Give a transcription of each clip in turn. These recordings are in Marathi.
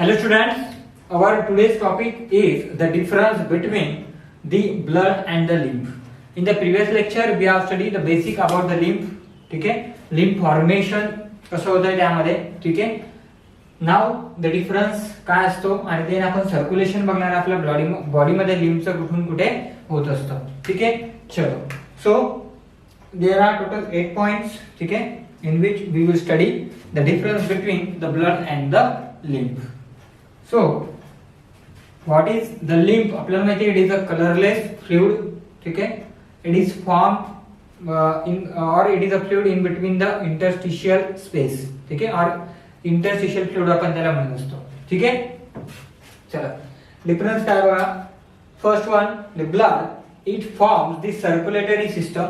Hello students, our today's topic is the difference between the blood and the lymph. In the previous lecture we have studied the basic about the lymph, ठीक है, lymph formation कसं होतं त्यामध्ये, ठीक आहे. नाउ द डिफरन्स काय असतो आणि देन आपण सर्क्युलेशन बघणार आपल्या बॉडी मध्ये लिम्फचं कुठून कुठे होत असतं, ठीक आहे. चलो, so there are total 8 points, ठीक आहे, in which we will study the difference between the blood and the lymph. So what is the lymph? आपल्याला माहिती आहे, it is a colorless fluid, ठीक आहे. It is formed or it is a fluid in between the interstitial space, ठीक आहे, or interstitial fluid आपण त्याला म्हणत असतो, ठीक आहे. चला, डिफरन्स काय बघा. First one, the blood it forms the circulatory system.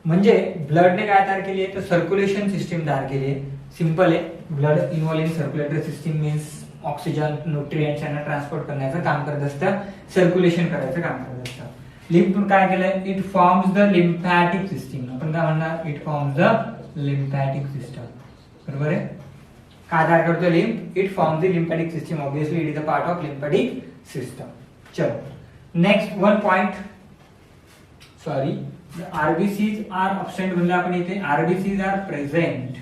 म्हणजे ब्लडने काय तयार केली आहे तर सर्क्युलेशन सिस्टीम तयार केली आहे. सिंपल आहे, blood involve in circulatory system means oxygen nutrients यांना ट्रान्सपोर्ट करण्याचं काम करत असतं, सर्क्युलेशन करायचं काम करत असतं. लिम्फ काय केलंय, it forms the lymphatic system. आपण काय म्हणणार, it forms the lymphatic system. बरोबर आहे. काय तयार करतो lymph, it forms the lymphatic system. Obviously it is a part of lymphatic system. चलो, next one point. Sorry, RBCs are absent म्हणलं आपण इथे. RBCs are present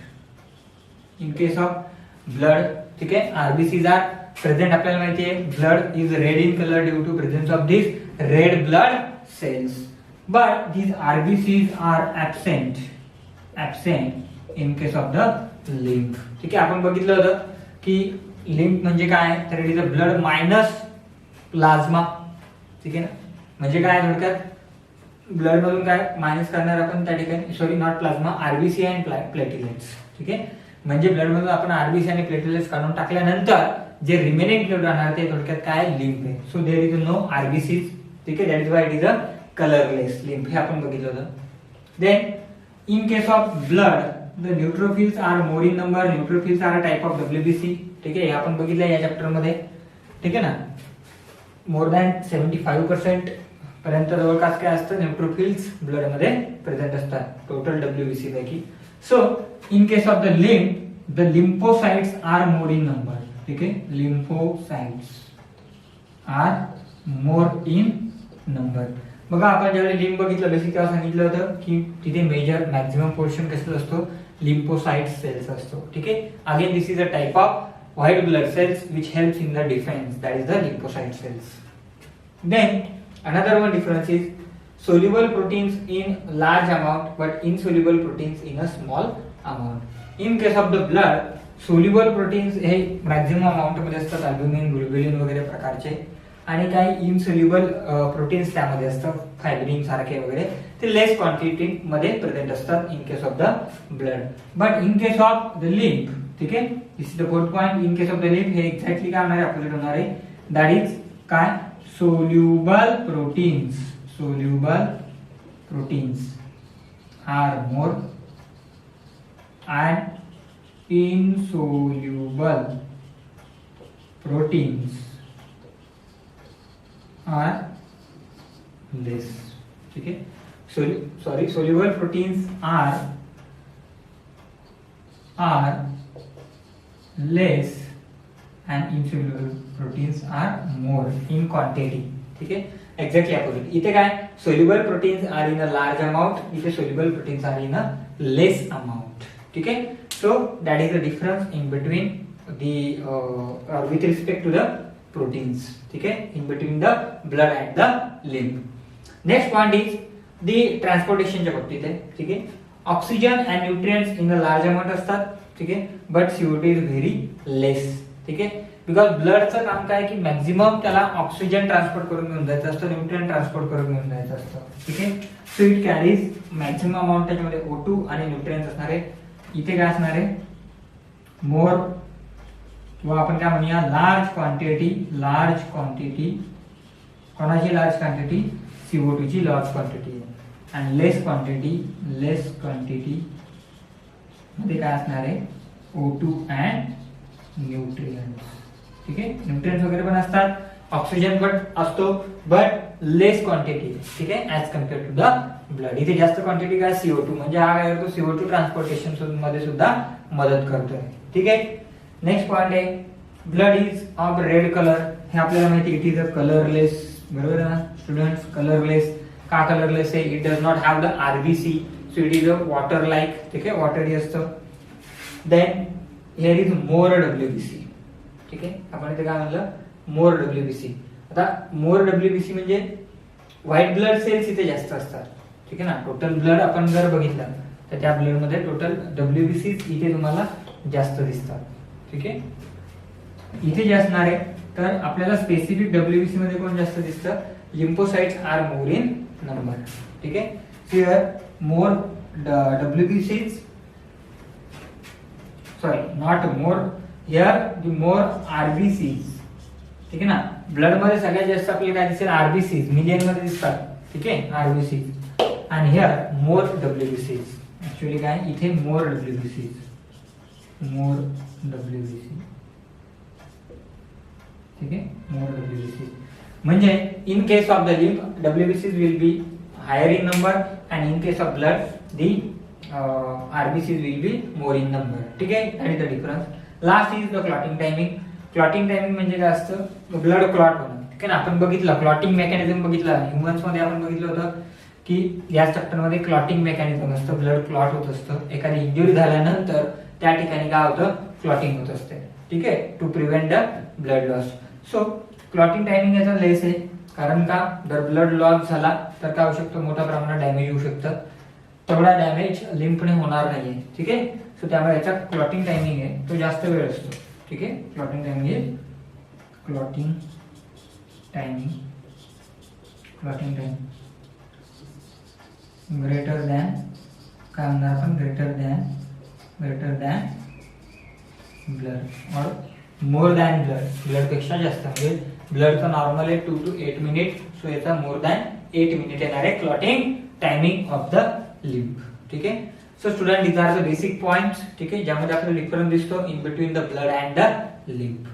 in case of blood, ठीक आहे. RBCs are present. आपल्याला माहिती आहे blood is red in colour due to presence of this red blood cells, but these RBCs are absent in case of the lymph. ठीक आहे, आपण बघितलं होतं की लिम्फ म्हणजे काय, तर it is a blood minus plasma, ठीक आहे ना. म्हणजे काय थोडक्यात, ब्लड मधून काय मायनस करणार आपण त्या ठिकाणी, sorry not plasma, RBC and platelets, ठीक आहे. म्हणजे ब्लड मधून आपण आरबीसी आणि प्लेटलेट्स काढून टाकल्यानंतर जे रिमेनिंग फ्लुइड राहणार ते थोडक्यात काय, लिम्फ आहे. So there is no RBCs, ठीक आहे. That is why it is a colourless lymph. हे आपण बघितलं होतं. Then in case of blood the neutrophils are more in number. Neutrophils are a type of WBC, ठीक आहे. हे आपण बघितलं या चॅप्टर मध्ये, ठीक आहे ना. मोर दॅन 75% पर्यंत जवळपास काय असतं, न्यूट्रोफिल्स ब्लड मध्ये प्रेझेंट असतात टोटल डब्ल्यूबीसी पैकी. So in case of the lymph the lymphocytes are more in number, ठीक आहे. Lymphocytes are more in number. बघा, आपण ज्यावेळी लिम्फ बघितलं बेसिक तेव्हा सांगितलं होतं की तिथे मेजर मॅक्झिमम पोर्शन कसं असतो, लिम्फोसाइट सेल्स असतो, ठीक आहे. Again this is a type of white blood cells which helps in the defence, that is the lymphocyte cells. Then another one difference is soluble proteins in large amount but insoluble proteins in a small amount. In case of the blood, soluble proteins हे मॅक्झिमम अमाउंट मध्ये असतात, अल्ब्युमिन, ग्लोब्युलिन वगैरे प्रकारचे, आणि काही इनसोल्युबल प्रोटीन्स त्यामध्ये असतात, फायब्रिन सारखे वगैरे, ते लेस क्वांटिटी मध्ये प्रेझेंट असतात in case of the blood. But in case of the lymph, ठीक आहे, this is the fourth point. In case of the lymph हे एक्झॅक्टली काय होणार आहे, अपोजिट होणार आहे. दॅट इज काय, soluble proteins. Soluble proteins are more and insoluble proteins are less, ठीक है. Soluble proteins are less and insoluble proteins are more in quantity, ठीक है. Exactly opposite. इथे काय, soluble proteins are in a large amount, इथे soluble proteins are in a less amount, ठीक आहे. So that is the difference in between the with respect to the proteins, ठीक आहे, in between the blood and the lymph. Next point is the ट्रान्सपोर्टेशनच्या बाबतीत आहे, ठीक आहे. Oxygen and nutrients in a large amount असतात, ठीक आहे, बट CO2 इज व्हेरी लेस, ठीक आहे. बिकॉज ब्लडचं काम काय की मॅक्झिमम त्याला ऑक्सिजन ट्रान्सपोर्ट करून घेऊन जायचं असतं, न्यूट्रिएंट ट्रान्सपोर्ट करून घेऊन जायचं असतं, ठीक आहे. So it carries maximum amount त्याच्यामध्ये O2 आणि न्यूट्रिएंट्स असणार आहे. इथे काय असणार आहे, मोर किंवा आपण काय म्हणूया लार्ज क्वांटिटी. कोणाची लार्ज क्वांटिटी, CO2 ची लार्ज क्वांटिटी आहे. आणि लेस क्वांटिटी मध्ये काय असणार आहे, O2 अँड न्यूट्रिएंट्स, ठीक आहे. न्यूट्रिएंट्स वगैरे पण असतात, ऑक्सिजन पण असतो, बट लेस क्वांटिटी, ठीक आहे, as compare to the blood. इथे जास्त क्वांटिटी काय, CO2. म्हणजे हा काय करतो, CO2 ट्रान्सपोर्टेशन मध्ये सुद्धा मदत करतोय, ठीक आहे. नेक्स्ट पॉइंट आहे blood is of red colour, हे आपल्याला माहिती इट इज अ कलरलेस, बरोबर आहे ना स्टुडंट्स, कलरलेस. का कलरलेस आहे? It does not have the RBC, so it is a water like, ठीक आहे, वॉटरी असतं. Then here is more WBC, ठीक आहे, आपण इथे काय म्हणलं, मोर डब्ल्यूबीसी. आता मोर डब्ल्यूबीसी म्हणजे व्हाईट ब्लड सेल्स इथे जास्त असतात, ठीक आहे ना. टोटल ब्लड आपण जर बघितलं तर त्या ब्लड मध्ये टोटल डब्ल्यूबीसी इथे तुम्हाला जास्त दिसतात, ठीक आहे. इथे जे असणार आहे तर आपल्याला स्पेसिफिक डब्ल्यूबीसी मध्ये कोण जास्त दिसतं? Lymphocytes are more in number, ठीक आहे. हिअर मोर डब्ल्यूबीसीज, sorry not more, here the more RBCs, ठीक आहे ना. ब्लड मध्ये सगळ्यात जास्त आपल्याला काय दिसेल? आरबीसीज मिलियन मध्ये दिसतात, ठीक आहे, आरबीसीज. आणि हिअर मोर डब्ल्यूबीसीज, ऍक्च्युअली काय इथे मोर डब्ल्यूबीसीज, मोर डब्ल्यूबीसी, ठीक आहे, मोर डब्ल्यूबीसी. म्हणजे in case of the lymph डब्ल्यूबीसीज will be higher in number and in case of blood the RBCs will be more in number, ठीक आहे. That is the difference. Last is the clotting timing. Clotting timing म्हणजे काय असतं? ब्लड क्लॉट होणं, ठीक आहे ना. आपण बघितलं क्लॉटिंग मेकॅनिझम, बघितलं ह्युमन्स मध्ये आपण बघितलं होतं की या चॅप्टर मध्ये क्लॉटिंग मेकॅनिझम असतं, ब्लड क्लॉट होत असतं. एखादी इंजुरी झाल्यानंतर त्या ठिकाणी काय होतं? क्लॉटिंग होत असते, ठीक आहे, to prevent the blood loss. So clotting timing याचा लेस आहे, कारण का जर ब्लड लॉस झाला तर काय होऊ शकतं? मोठ्या प्रमाणात डॅमेज होऊ शकतं. तेवढा डॅमेज लिम्फने होणार नाहीये, ठीक आहे. सो त्यामुळे याचा क्लॉटिंग टायमिंग आहे तो जास्त वेळ असतो, ठीक आहे. Clotting timing is clotting timing, clotting time greater than, काय म्हणणार आपण? ग्रेटर दॅन ब्लड और मोर दॅन ब्लड, ब्लड पेक्षा जास्त. म्हणजे ब्लडचं नॉर्मल आहे 2 to 8 मिनिट, सो याचा मोर दॅन 8 मिनिट येणार आहे clotting timing of the lymph, ठीक आहे. So student these are the basic points, ठीक आहे, ज्यामध्ये आपल्याला डिफरन्स दिसतो in between the blood and the lymph.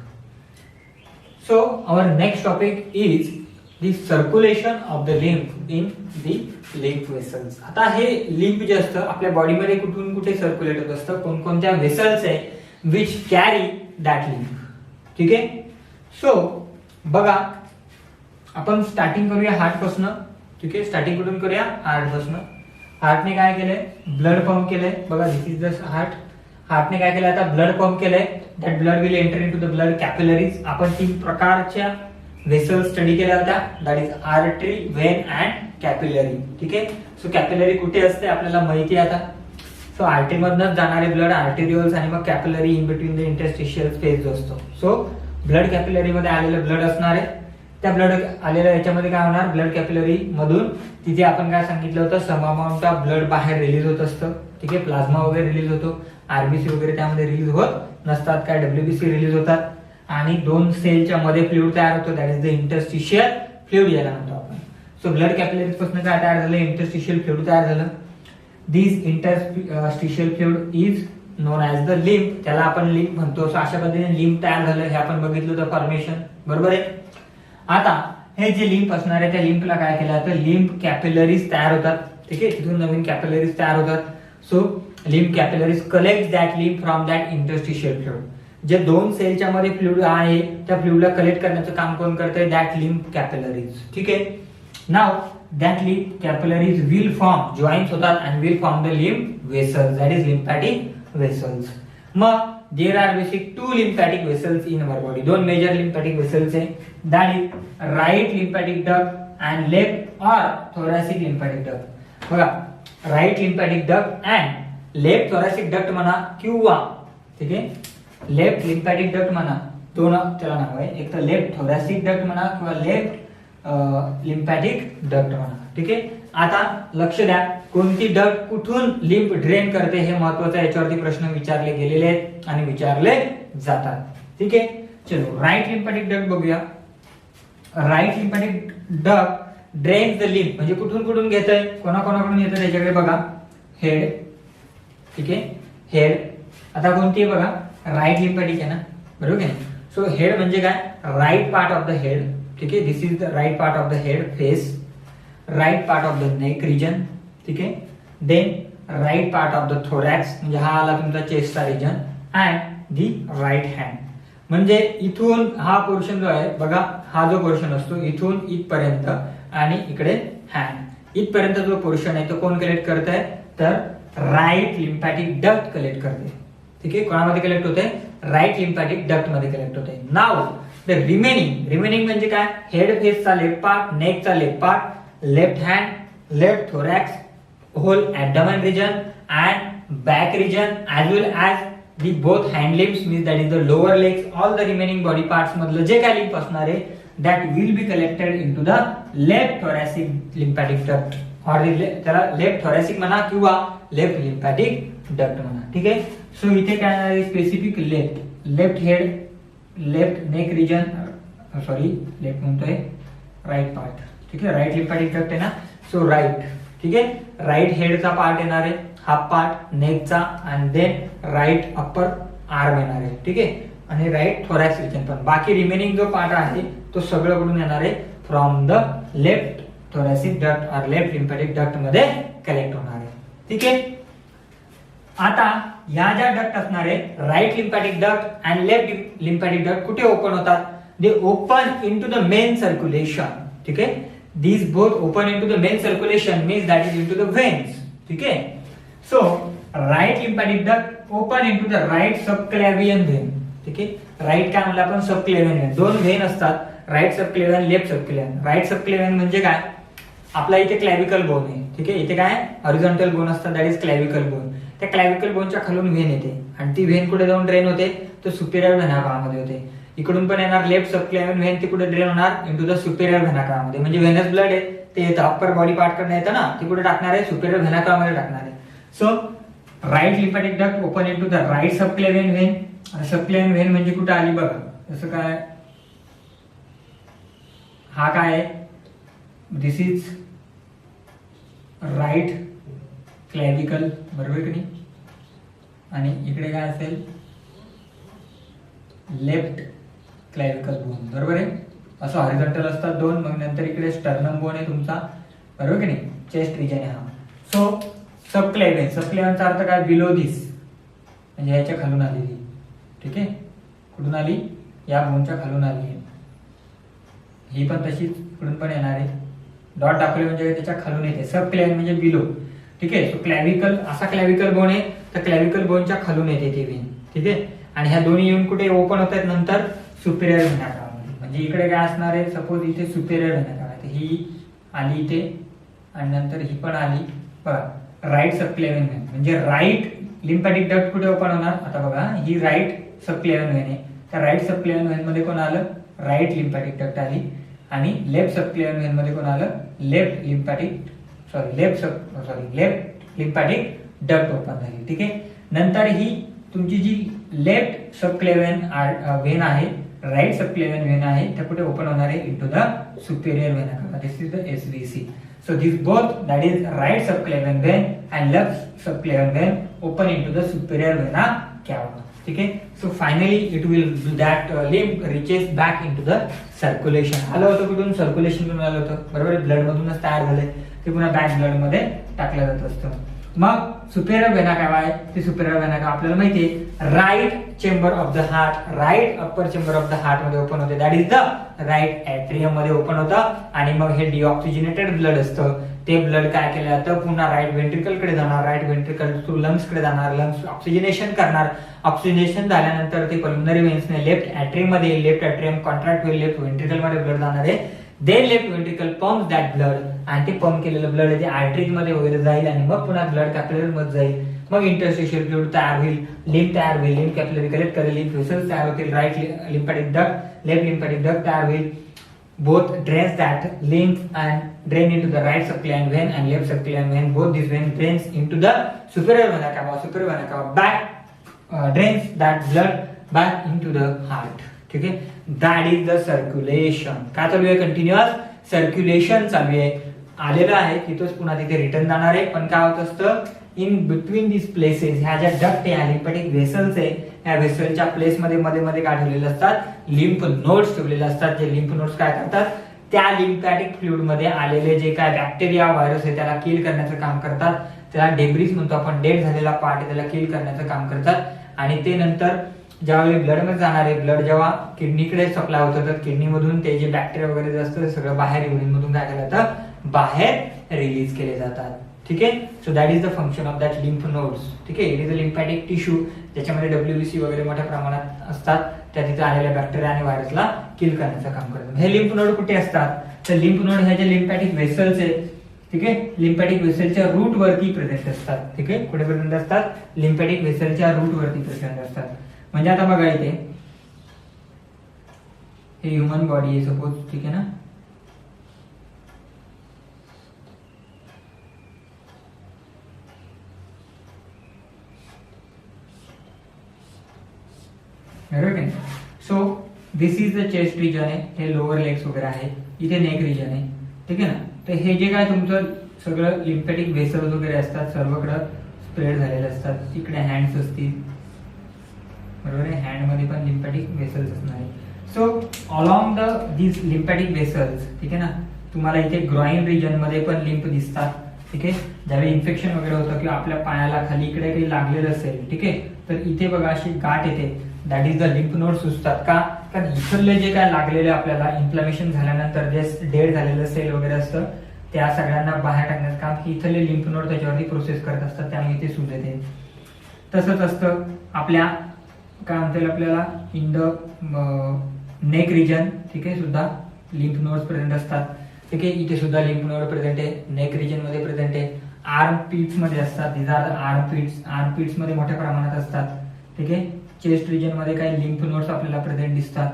So our next topic is the circulation of the lymph in the lymph vessels. आता हे लिम्फ जे असतं आपल्या बॉडीमध्ये कुठून कुठे सर्क्युलेट होत असतं, कोणकोणत्या वेसल्स आहे विच कॅरी दॅट लिम्फ, ठीक आहे. सो बघा आपण स्टार्टिंग करूया हार्ट पासून, ठीक आहे. स्टार्टिंग कुठून करूया? हार्ट पासून. हार्टने काय केलंय? ब्लड पंप केलंय. बघा दिस इज द हार्ट. हार्टने काय केलं? आता ब्लड पंप केलंय. That blood will enter into the blood capillaries. आपण 3 प्रकारच्या वेसल स्टडी केल्या होत्या, that is artery, when and capillary, ठीक आहे. सो कॅपिलरी कुठे असते आपल्याला माहिती आहे आता. सो आर्टरी मधनच जाणारे ब्लड आर्टेरियोल्स आणि मग capillary in between the interstitial space जो असतो. सो ब्लड कॅपिलरी मध्ये आलेलं ब्लड असणार आहे. त्या ब्लड आलेल्या याच्यामध्ये काय होणार? ब्लड कॅपिलरी मधून तिथे आपण काय सांगितलं होतं, सम अमाऊंट ऑफ ब्लड बाहेर रिलीज होत असतं, ठीक आहे. प्लाझ्मा वगैरे रिलीज होतो, आरबीसी वगैरे त्यामध्ये रिलीज होत नसतात, काय डब्ल्यूबीसी रिलीज होतात. आणि 2 सेलच्या मध्ये फ्लुइड तयार होतो, that is the interstitial fluid याला म्हणतो आपण. सो ब्लड कॅपिलरीज पासून काय तयार झालं? इंटरस्टिशियल फ्लुइड तयार झालं. This interstitial fluid is known as the lymph, त्याला आपण लिम्फ म्हणतो. सो अशा पद्धतीने लिम्फ तयार झालं, हे आपण बघितलं होतं फॉर्मेशन, बरोबर आहे. आता हे जे लिम्फ असणार आहे त्या लिम्फला काय केलं जातं? लिम्फ कॅपिलरीज तयार होतात, ठीक आहे. तिथून नवीन कॅपिलरीज तयार होतात. So lymph capillaries collect that lymph from that interstitial fluid. जे 2 सेलच्या मध्ये फ्लुइड आहे त्या फ्लुइडला कलेक्ट करण्याचं काम कोण करतंय? दॅट लिम्फ कॅपिलरीज, ठीक आहे. Now that lymph capillaries will form, joins होतात आणि will form the lymph vessels, that is lymphatic vessels. मग there are basic 2 lymphatic vessels in our body. 2 major lymphatic vessels आहे, that is right lymphatic duct and left or thoracic lymphatic duct. बघा right lymphatic duct and left thoracic duct म्हणा किंवा, ठीक आहे, लेफ्ट lymphatic duct म्हणा, दोन त्याला नाव आहे. एक तर लेफ्ट thoracic duct म्हणा किंवा लेफ्ट lymphatic duct म्हणा, ठीक आहे. आता लक्ष द्या, कोणती डक्ट कुठून लिम्फ ड्रेन करते हे महत्वाचं आहे. याच्यावरती प्रश्न विचारले गेलेले आहेत आणि विचारले जातात, ठीक आहे. चलो राईट लिम्फॅटिक डक्ट बघूया. Right lymphatic duct drains the lymph, म्हणजे कुठून कुठून घेतंय, कोणाकोणाकडून येतं त्याच्याकडे बघा. हेड, ठीक आहे, हेड. आता कोणती आहे बघा? राईट लिम्फॅटिक आहे ना, बरोबर आहे. सो हेड म्हणजे काय? Right part of the head, ठीक आहे. This is the right part of the head, face. Right part of the neck region, ठीक आहे. Then right part of the thorax, म्हणजे हा आला तुमचा चेस्टचा region. And the right hand, म्हणजे इथून हा पोर्शन जो आहे बघा, हा जो पोर्शन असतो इथून इथपर्यंत आणि इकडे हँड इथपर्यंत जो पोर्शन आहे तो कोण कलेक्ट करत आहे, तर राईट लिम्फॅटिक डक्ट कलेक्ट करते. ठीक आहे, कोणामध्ये कलेक्ट होते, राईट लिम्फॅटिक डक्ट मध्ये कलेक्ट होते. नाव द रिमेनिंग म्हणजे काय, हेड फेसचा लेफ्ट पार्ट, नेकचा left part, left hand, left thorax, whole abdomen region and back region as well as the both hand limbs, means that is the lower legs, all the remaining body parts मधलं जे काय लिम्फ असणार आहे that will be collected into the left thoracic lymphatic duct or त्याला लेफ्ट thoracic म्हणा किंवा लेफ्ट lymphatic duct म्हणा. ठीक आहे, सो इथे काय आहे specific left head, left neck region, sorry left म्हणतोय राईट पार्ट. ठीक आहे, राईट लिम्फॅटिक डक्ट आहे ना, सो राईट. ठीक आहे, राईट हेडचा पार्ट येणार आहे, हाफ पार्ट नेकचा, and then right upper arm येणार आहे. ठीक आहे, आणि राईट थोरॅक्स रिजन पण. बाकी रिमेनिंग जो पार्ट आहे तो सगळं कुठून येणार आहे, from the left thoracic duct और लेफ्ट लिम्फॅटिक डक्ट मध्ये कलेक्ट होणार आहे. ठीक आहे, आता या ज्या डक्ट असणार आहे right lymphatic duct and left lymphatic duct कुठे ओपन होतात, they open into the main circulation. ठीक आहे, these both open into the main circulation, means that is into the veins. ठीक है, so right lymphatic duct open into the right subclavian vein. ठीक है, राईट काय म्हणलं आपण, सबक्लेवियन वेन. दोन वेन असतात, right subclavian, left subclavian. Right subclavian म्हणजे काय, आपला इथे क्लॅव्हिकल बोन आहे. ठीक आहे, इथे काय हॉरिझॉन्टल बोन असतात, दॅट इज क्लॅव्हिकल बोन. त्या क्लॅव्हिकल बोनच्या खालून वेन येते आणि ती वेन कुठे जाऊन ड्रेन होते, तो सुपेरियर व्हेनाकाळामध्ये होते. इकडून पण येणार लेफ्ट सबक्लेवियन वेन, ती कुठे ड्रेन होणार, इनटू द सुपेरियर व्हेनाकाळामध्ये. म्हणजे व्हेनस ब्लड आहे ते येतं अप्पर बॉडी पार्ट कडनं येतं ना, ती कुठे टाकणार आहे, सुपेरियर व्हेनाकाळामध्ये टाकणार आहे. So right lymphatic duct open into the right subclavian vein. Subclavian vein म्हणजे कुठे आली बघा, जसं काय हा काय आहे, दिस इज राईट क्लॅव्हिकल, बरोबर की नाही, आणि इकडे काय असेल लेफ्ट क्लॅव्हिकल बोन, बरोबर आहे. असं हॉरिझॉन्टल असतात दोन, मग नंतर इकडे स्टर्नम बोन आहे तुमचा, बरोबर की नाही, चेस्ट रिजन आहे हा. सो सबक्लेवियन, सबक्लेवियनचा अर्थ काय, बिलो दिस, म्हणजे याच्या खालून आलेली. ठीक आहे, कुठून आली, या बोनच्या खालून आली आहे. ही पण तशीच कुठून पण येणार आहे, डॉट दाखवले म्हणजे त्याच्या खालून येते. सबक्लेवियन म्हणजे बिलो. ठीक आहे, सो क्लॅव्हिकल, असा क्लॅव्हिकल बोन आहे तर क्लॅव्हिकल बोनच्या खालून येते ती वेन. ठीक आहे, आणि ह्या दोन्ही येऊन कुठे ओपन होत आहेत, नंतर सुपेरियर व्हेनाकाळामध्ये. म्हणजे इकडे काय असणार आहे, सपोज इथे सुपेरियर व्हेनाकाळ आहे, ही आली इथे आणि नंतर ही पण आली बघा, राईट सबक्लेवियन वेन. म्हणजे राईट लिम्फॅटिक डक्ट कुठे ओपन होणार, आता बघा ही राईट सबक्लेवियन वेन आहे, त्या राईट सबक्लेवियन वेन मध्ये कोण आलं, राईट लिम्फॅटिक डक्ट आली, आणि लेफ्ट सबक्लेवियन वेन मध्ये कोण आलं, लेफ्ट लिम्फॅटिक डक्ट ओपन झाली. ठीक आहे, नंतर ही तुमची जी लेफ्ट सबक्लेवियन वेन आहे, राईट सबक्लेवियन वेन आहे, त्या कुठे ओपन होणार आहे, into the superior vena. This is the SVC. So this both, that is right subclavian vein and left subclavian vein open into the superior vena cava. ठीक आहे, so finally it will do that lymph reaches back into the circulation. आलं होतं कुठून, सर्क्युलेशन मधून आलं होतं, बरोबर, ब्लड मधूनच तयार झालंय, ते पुन्हा बॅक ब्लड मध्ये टाकलं जात असतं. मग सुपेरियर व्हेना कॅवा आहे, ते सुपेरियर व्हेना कॅवा आपल्याला माहिती आहे right chamber of the heart, right upper chamber of the heart मध्ये ओपन होते, that is the right atrium मध्ये ओपन होतं. आणि मग हे डिऑक्सिजनेटेड ब्लड असतं, ते ब्लड काय केलं जातं, पुन्हा राईट व्हेंट्रिकल कडे जाणार, राईट व्हेंट्रिकल टू लंग्स कडे जाणार, लंग्स ऑक्सिजनेशन करणार, ऑक्सिजनेशन झाल्यानंतर ते पल्मनरी वेन्सने लेफ्ट ऍट्रियम मध्ये, लेफ्ट ऍट्रियम कॉन्ट्रॅक्ट होईल, लेफ्ट व्हेंट्रिकल मध्ये ब्लड जाणार आहे. Then left ventricle pumps that blood, आणि ते पंप केलेलं ब्लड आहे ते आर्टरीज मध्ये वगैरे जाईल, आणि मग पुन्हा ब्लड कॅपिलरी मध्ये जाईल, मग इंटरस्टिशियल फ्लुइड तयार होईल, लिम्फ तयार होईल, लिम्फ कॅपिलरी कलेक्ट करेल, लिम्फ व्हेसल्स तयार होतील, right lymphatic duct, left lymphatic duct तयार होईल, both drains that lymph and drain into the right subclavian vein and left subclavian vein. Both these veins drains into the superior vena cava. Superior vena cava back drains that blood back into the heart. ठीक आहे, that is the circulation. काय चालू आहे, कंटिन्युअस सर्क्युलेशन चालू आहे. आलेलं आहे तिथंच पुन्हा तिथे रिटर्न जाणार आहे. पण काय होत असतं, इन बिटवीन दिस प्लेसेस, ह्या ज्या डक्ट आहे, लिम्फॅटिक व्हेसल्स आहे, या व्हेसलच्या प्लेस मध्ये मध्ये मध्ये काय ठेवलेले असतात, लिम्फ नोड्स ठेवलेले असतात. जे लिम्फ नोड्स काय करतात, त्या लिम्फॅटिक फ्लुइड मध्ये आलेले जे काय बॅक्टेरिया व्हायरस आहे त्याला किल करण्याचं काम करतात. त्याला डेब्रिस म्हणतो आपण, डेड झालेला पार्ट आहे त्याला किल करण्याचं काम करतात. आणि ते नंतर ज्यावेळी ब्लडमध्ये जाणारे ब्लड जेव्हा किडनीकडे सप्लाय होतं तर किडनीमधून ते जे बॅक्टेरिया वगैरे जे असतं ते सगळं बाहेर युरिनमधून काय केलं जातं, बाहेर रिलीज केले जातात. ठीक आहे. So that is the function of that lymph nodes. ठीक आहे. It is a lymphatic tissue ज्याच्यामध्ये WBC वगैरे मोठ्या प्रमाणात असतात. त्या तिथे आलेल्या बॅक्टेरिया आणि व्हायरसला किल करण्याचं काम करतात. हे लिम्फ नोड कुठे असतात, तर लिम्फ नोड ह्या जे लिम्फॅटिक वेसल्स आहेत, ठीक आहे, लिम्फॅटिक वेसलच्या रूट वरती प्रेझेंट असतात. ठीक आहे. कुठे प्रेझेंट असतात, लिम्फॅटिक वेसलच्या रूट वरती प्रेझेंट असतात. म्हणजे आता बघा इथे हे ह्युमन बॉडी आहे सपोज. ठीक आहे ना. बरोबर. So this is the chest region आहे, हे लोअर लेग्स वगैरे आहे, इथे नेक रिजन आहे. ठीक आहे ना. तर हे जे काय तुमचं सगळं लिम्फॅटिक वेसल्स वगैरे असतात सर्वकडे स्प्रेड झालेले असतात. इकडे हँड्स असतील, बरोबर आहे, हँड मध्ये पण लिम्फॅटिक वेसल्स असणार आहे. So along the this lymphatic vessels, ठीक आहे ना, तुम्हाला इथे ग्रॉइन रिजन मध्ये पण लिम्फ दिसतात. ठीक आहे. ज्यावेळी इन्फेक्शन वगैरे होतं किंवा आपल्या पायाला खाली इकडे काही लागलेलं असेल, ठीक आहे, तर इथे बघा अशी गाठ येते, that is the lymph node सुचतात. का, कारण इथले जे काय लागलेले आपल्याला इन्फ्लॅमेशन झाल्यानंतर जे डेड झालेलं सेल वगैरे असतं त्या सगळ्यांना बाहेर टाकण्याचं काम ही इथले लिम्फ नोड त्याच्यावरती प्रोसेस करत असतात, त्यामुळे इथे सूज येते. तसंच असतं आपल्या काय म्हणता आपल्याला इन द नेक रिजन. ठीक आहे. सुद्धा लिम्फ नोड्स प्रेझेंट असतात. ठीक आहे. इथे सुद्धा लिम्फ नोड प्रेझेंट आहे, नेक रिजन मध्ये प्रेझेंट आहे. आर्म पीट्स मध्ये असतात, this are armpits. Armpits मध्ये मोठ्या प्रमाणात असतात. ठीक आहे. चेस्ट रिजन मध्ये काही लिम्फ नोड्स आपल्याला प्रेझेंट दिसतात.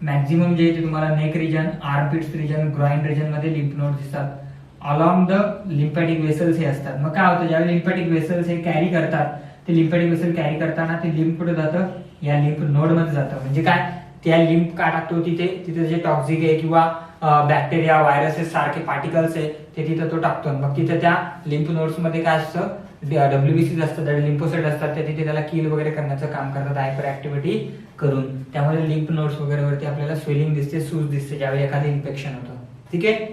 मॅक्झिमम जे तुम्हाला neck region, armpits region, groin region मध्ये लिम्फ नोड दिसतात. अलॉंग द लिम्फॅटिक वेसल्स हे असतात. मग काय होतं, ज्यावेळी लिम्फॅटिक वेसल्स हे कॅरी करतात, ते लिम्फॅटिक वेसल कॅरी करताना ते लिम्फ कुठे जातं, या लिम्फ नोड मध्ये जातं. म्हणजे काय, त्या लिम्फ काय टाकतो तिथे जे टॉक्सिक आहे किंवा बॅक्टेरिया व्हायरसेस सारखे पार्टिकल्स आहे ते तिथे तो टाकतो. मग तिथे त्या लिम्फ नोड्स मध्ये काय असतं, WBC असतात, लिम्फोसाइट असतात, ते तिथे त्याला किल वगैरे करण्याचं काम करतात हायपर ऍक्टिव्हिटी करून. त्यामुळे लिम्फ नोड्स वगैरे वरती आपल्याला स्वेलिंग दिसते, सूज दिसते ज्यावेळी एखादं इन्फेक्शन होतं. ठीक आहे.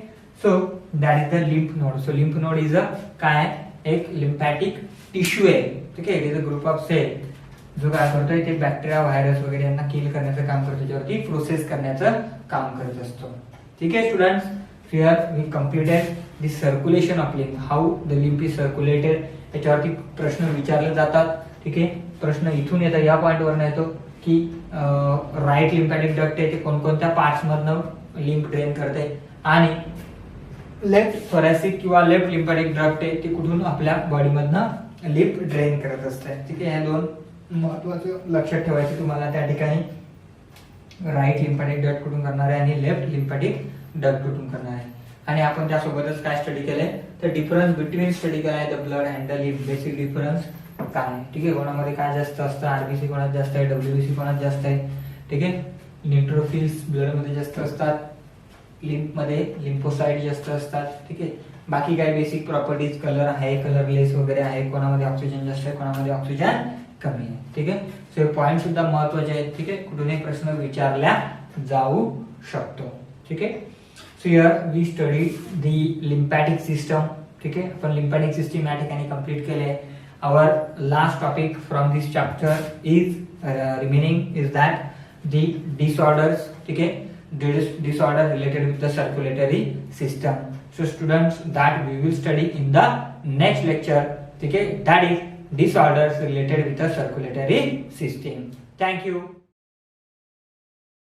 So that is the lymph node. So lymph node is a काय, एक लिम्फॅटिक टिश्यू आहे. ठीक आहे. It is a group of cell जो काय करतोय ते बॅक्टेरिया व्हायरस वगैरे यांना किल करण्याचं काम करतो, त्याच्यावरती प्रोसेस करण्याचं काम करत असतो. ठीक आहे students. Here we completed the circulation of lymph, how the lymph is circulated. त्याच्यावरती प्रश्न विचारले जातात. ठीक आहे. प्रश्न इथून येतात, या पॉइंट वरनं येतो की राईट लिम्फॅटिक डक्ट आहे ते कोणकोणत्या पार्ट्स मधनं लिम्फ ड्रेन करते, आणि लेफ्ट थोरॅसिक किंवा लेफ्ट लिम्फॅटिक डक्ट आहे ते कुठून आपल्या बॉडीमधनं लिम्फ ड्रेन करत असते. ठीक आहे. हे दोन महत्वाचं लक्षात ठेवायचे तुम्हाला त्या ठिकाणी. राईट लिम्फॅटिक डक्ट कुठून करणार आहे आणि लेफ्ट लिम्फॅटिक डक्ट कुठून करणार आहे. आणि आपण त्यासोबतच काय स्टडी केलंय, तर डिफरन्स बिटवीन स्टडी केलाय the blood and the lymph. Basic difference काय आहे. ठीक आहे. कोणामध्ये काय जास्त असतं, RBC कोणात जास्त आहे, WBC कोणात जास्त आहे. ठीक आहे. न्यूट्रोफिल्स ब्लड मध्ये जास्त असतात, लिम्फ मध्ये लिम्फोसाइट जास्त असतात. ठीक आहे. बाकी काय बेसिक प्रॉपर्टीज, कलर आहे, कलरलेस वगैरे आहे, कोणामध्ये ऑक्सिजन जास्त आहे, कोणामध्ये ऑक्सिजन कमी आहे. ठीक आहे. सो हे पॉइंट सुद्धा महत्वाचे आहेत. ठीक आहे. कुठूनही प्रश्न विचारला जाऊ शकतो. ठीक आहे. So here we study the lymphatic system. ठीक आहे. आपण लिम्फॅटिक सिस्टम या ठिकाणी कंप्लीट केले. Our last topic from this chapter is remaining is that the disorders. ठीक आहे. Disorder related with the circulatory system. So students, that we will study in the next lecture. Okay, that is disorders related with the circulatory system. Thank you.